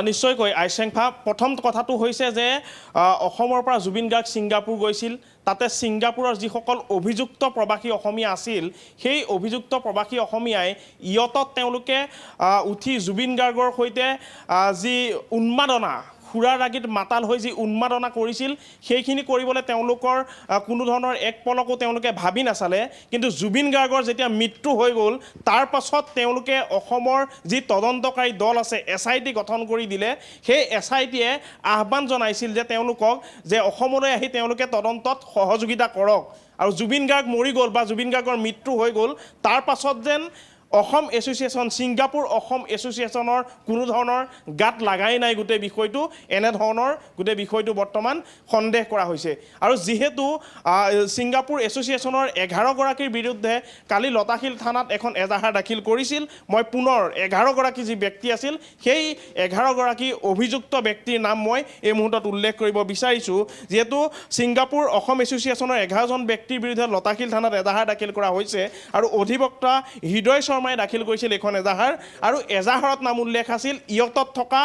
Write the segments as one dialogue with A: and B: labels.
A: নিশ্চয়কৈ আইচেংফা প্ৰথম কথাটো হৈছে যে অসমৰ পৰা জুবিন গাৰ্গ ছিংগাপুৰ গৈছিল তাতে ছিংগাপুৰৰ যিসকল অভিযুক্ত প্ৰবাসী অসমীয়া আছিল সেই অভিযুক্ত প্ৰবাসী অসমীয়াই ইয়তত তেওঁলোকে উঠি জুবিন গাৰ্গৰ সৈতে যি উন্মাদনা খুৰাৰ ৰাগীত মাতাল হৈ যি উন্মাদনা কৰিছিল সেইখিনি কৰিবলৈ তেওঁলোকৰ কোনো ধৰণৰ এক পলকো তেওঁলোকে ভাবি নাচালে কিন্তু জুবিন গাৰ্গৰ যেতিয়া মৃত্যু হৈ গ'ল তাৰ পাছত তেওঁলোকে অসমৰ যি তদন্তকাৰী দল আছে SIT গঠন কৰি দিলে সেই SITয়ে আহ্বান জনাইছিল যে তেওঁলোকক যে অসমলৈ আহি তেওঁলোকে তদন্তত সহযোগিতা কৰক আৰু জুবিন গাৰ্গ মৰি গ'ল বা জুবিন গাৰ্গৰ মৃত্যু হৈ গ'ল তাৰ পাছত যেন অসম এছ'চিয়েশ্যন ছিংগাপুৰ অসম এছ'চিয়েশ্যনৰ কোনো ধৰণৰ গাত লাগাই নাই গোটেই বিষয়টো এনেধৰণৰ গোটেই বিষয়টো বৰ্তমান সন্দেহ কৰা হৈছে আৰু যিহেতু ছিংগাপুৰ এছ'চিয়েশ্যনৰ 11গৰাকীৰ বিৰুদ্ধে কালি লতাশিল থানাত এখন এজাহাৰ দাখিল কৰিছিল মই পুনৰ 11গৰাকী যি ব্যক্তি আছিল সেই 11গৰাকী অভিযুক্ত ব্যক্তিৰ নাম মই এই মুহূৰ্তত উল্লেখ কৰিব বিচাৰিছোঁ যিহেতু ছিংগাপুৰ অসম এছ'চিয়েশ্যনৰ 11জন ব্যক্তিৰ বিৰুদ্ধে লতাশিল থানাত এজাহাৰ দাখিল কৰা হৈছে আৰু অধিবক্তা হৃদয় শৰ্মাই দাখিল কৰিছিল এখন এজাহাৰ আৰু এজাহাৰত নাম উল্লেখ আছিল ইয়তত থকা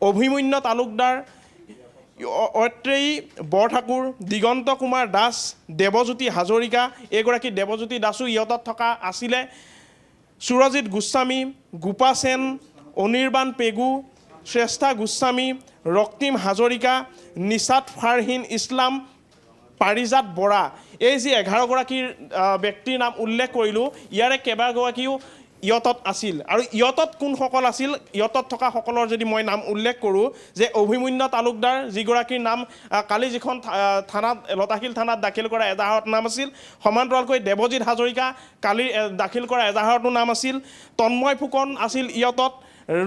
A: অভিমন্যু তালুকদাৰ অত্ৰেয়ী বৰঠাকুৰ দিগন্ত কুমাৰ দাস দেৱজ্যোতি হাজৰিকা এইগৰাকী দেৱজ্যোতি দাসো ইয়তত থকা আছিলে সুৰজিৎ গোস্বামী গোপা সেন অনিৰ্বাণ পেগু শ্ৰেষ্ঠা গোস্বামী ৰক্তিম হাজৰিকা নিশাত ফাৰহিন ইছলাম পাৰিজাত বৰা এই যি 11গৰাকীৰ ব্যক্তিৰ নাম উল্লেখ কৰিলোঁ ইয়াৰে কেইবাগৰাকীও ইয়তত আছিল আৰু ইয়তত কোনসকল আছিল ইয়তত থকা সকলৰ যদি মই নাম উল্লেখ কৰোঁ যে অভিমন্যু তালুকদাৰ যিগৰাকীৰ নাম কালি যিখন থানাত লতাশিল থানাত দাখিল কৰা এজাহাৰত নাম আছিল সমান্তৰালকৈ দেৱজিৎ হাজৰিকা কালি দাখিল কৰা এজাহাৰতো নাম আছিল তন্ময় ফুকন আছিল ইয়তত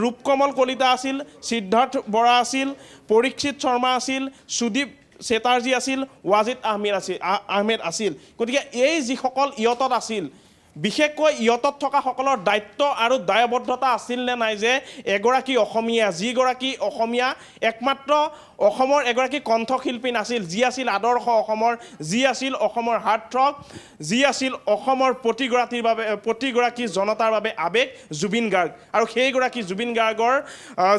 A: ৰূপকমল কলিতা আছিল সিদ্ধাৰ্থ বৰা আছিল পৰীক্ষিত শৰ্মা আছিল সুদীপ চেটাৰ্জী আছিল ৱাজিদ আহমেদ আছিল গতিকে এই যিসকল ইয়তত আছিল বিশেষকৈ ইয়তত থকা সকলৰ দায়িত্ব আৰু দায়বদ্ধতা আছিল নে নাই যে এগৰাকী অসমীয়া যিগৰাকী অসমীয়া একমাত্ৰ অসমৰ এগৰাকী কণ্ঠশিল্পী নাছিল যি আছিল আদৰ্শ অসমৰ যি আছিল অসমৰ হাৰ্টথ্ৰব যি আছিল অসমৰ প্ৰতিগৰাকী জনতাৰ বাবে আৱেগ জুবিন গাৰ্গ আৰু সেইগৰাকী জুবিন গাৰ্গৰ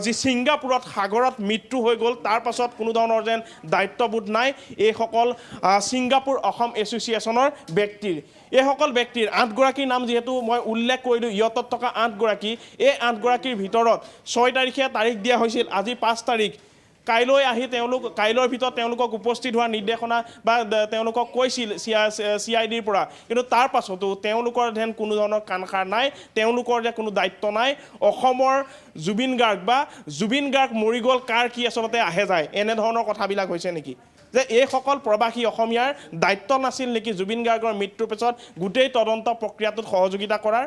A: যি ছিংগাপুৰত সাগৰত মৃত্যু হৈ গ'ল তাৰ পাছত কোনো ধৰণৰ যেন দায়িত্ববোধ নাই এইসকল ছিংগাপুৰ অসম এছ'চিয়েশ্যনৰ ব্যক্তিৰ এইসকল ব্যক্তিৰ 8গৰাকীৰ নাম যিহেতু মই উল্লেখ কৰিলোঁ ইয়তত থকা 8গৰাকী এই 8গৰাকীৰ ভিতৰত 6 তাৰিখে তাৰিখ দিয়া হৈছিল আজি 5 তাৰিখ কাইলৈ আহি কাইলৈৰ ভিতৰত তেওঁলোকক উপস্থিত হোৱাৰ নিৰ্দেশনা বা তেওঁলোকক কৈছিল CIDৰ পৰা কিন্তু তাৰ পাছতো তেওঁলোকৰ যেন কোনো ধৰণৰ কাণসাৰ নাই তেওঁলোকৰ যে কোনো দায়িত্ব নাই অসমৰ জুবিন গাৰ্গ বা জুবিন গাৰ্গ মৰি গ'ল কাৰ কি আচলতে আহে যায় এনেধৰণৰ কথাবিলাক হৈছে নেকি যে এইসকল প্ৰবাসী অসমীয়াৰ দায়িত্ব নাছিল নেকি জুবিন গাৰ্গৰ মৃত্যুৰ পিছত গোটেই তদন্ত প্ৰক্ৰিয়াটোত সহযোগিতা কৰাৰ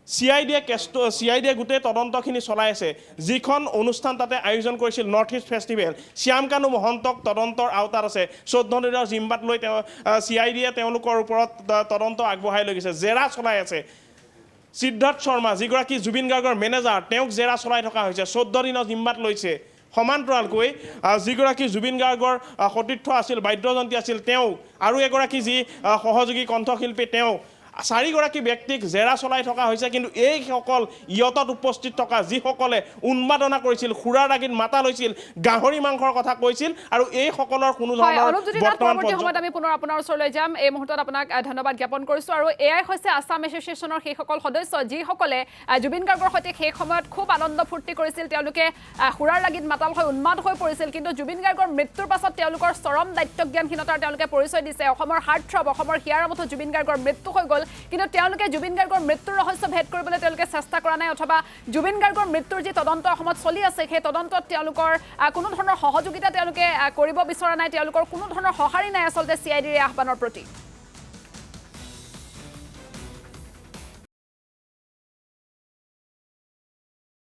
A: CIDয়ে গোটেই তদন্তখিনি চলাই আছে যিখন অনুষ্ঠান তাতে আয়োজন কৰিছিল north east festival Shyam Kanu মহন্তক তদন্তৰ আওতাত আছে 14 দিনৰ জিম্মাত লৈ CIDয়ে তেওঁলোকৰ ওপৰত তদন্ত আগবঢ়াই লৈ গৈছে জেৰা চলাই আছে সিদ্ধাৰ্থ শৰ্মা যিগৰাকী জুবিন গাৰ্গৰ মেনেজাৰ তেওঁক জেৰা চলাই থকা হৈছে 14 দিনৰ জিম্মাত লৈছে সমান্তৰালকৈ যিগৰাকী জুবিন গাৰ্গৰ সতীৰ্থ আছিল বাদ্যযন্ত্ৰী আছিল তেওঁ আৰু এগৰাকী যি সহযোগী কণ্ঠশিল্পী তেওঁ 4গৰাকী ব্যক্তিক জেৰা চলাই থকা হৈছে কিন্তু এইসকল ইয়তত উপস্থিত থকা যিসকলে উন্মাদনা কৰিছিল খুৰাৰ ৰাগীত মাতাল হৈছিল গাহৰি মাংসৰ কথা কৈছিল আৰু এইসকলৰ কোনো ধৰণৰ
B: বৰ্তমান সময়ত আমি পুনৰ আপোনাৰ ওচৰলৈ যাম এই মুহূৰ্তত আপোনাক ধন্যবাদ জ্ঞাপন কৰিছোঁ আৰু এয়াই হৈছে আসাম এছ'চিয়েশ্যনৰ সেইসকল সদস্য যিসকলে জুবিন গাৰ্গৰ সৈতে সেই সময়ত খুব আনন্দ ফূৰ্তি কৰিছিল তেওঁলোকে খুৰাৰ ৰাগীত মাতাল হৈ উন্মাদ হৈ পৰিছিল কিন্তু জুবিন গাৰ্গৰ মৃত্যুৰ পাছত তেওঁলোকৰ চৰম দায়িত্বজ্ঞানহীনতাৰ তেওঁলোকে পৰিচয় দিছে অসমৰ হাৰ্টথ্ৰব অসমৰ হিয়াৰমথু জুবিন গাৰ্গৰ মৃত্যু হৈ গ'ল কিন্তু তেওঁলোকে জুবিন গাৰ্গৰ মৃত্যুৰ ৰহস্য ভেদ কৰিবলৈ তেওঁলোকে চেষ্টা কৰা নাই অথবা জুবিন গাৰ্গৰ মৃত্যুৰ যি তদন্ত অসমত চলি আছে সেই তদন্তত তেওঁলোকৰ কোনো ধৰণৰ সহযোগিতা তেওঁলোকে কৰিব বিচৰা নাই তেওঁলোকৰ কোনো ধৰণৰ সঁহাৰি নাই আচলতে CIDৰ আহ্বানৰ প্ৰতি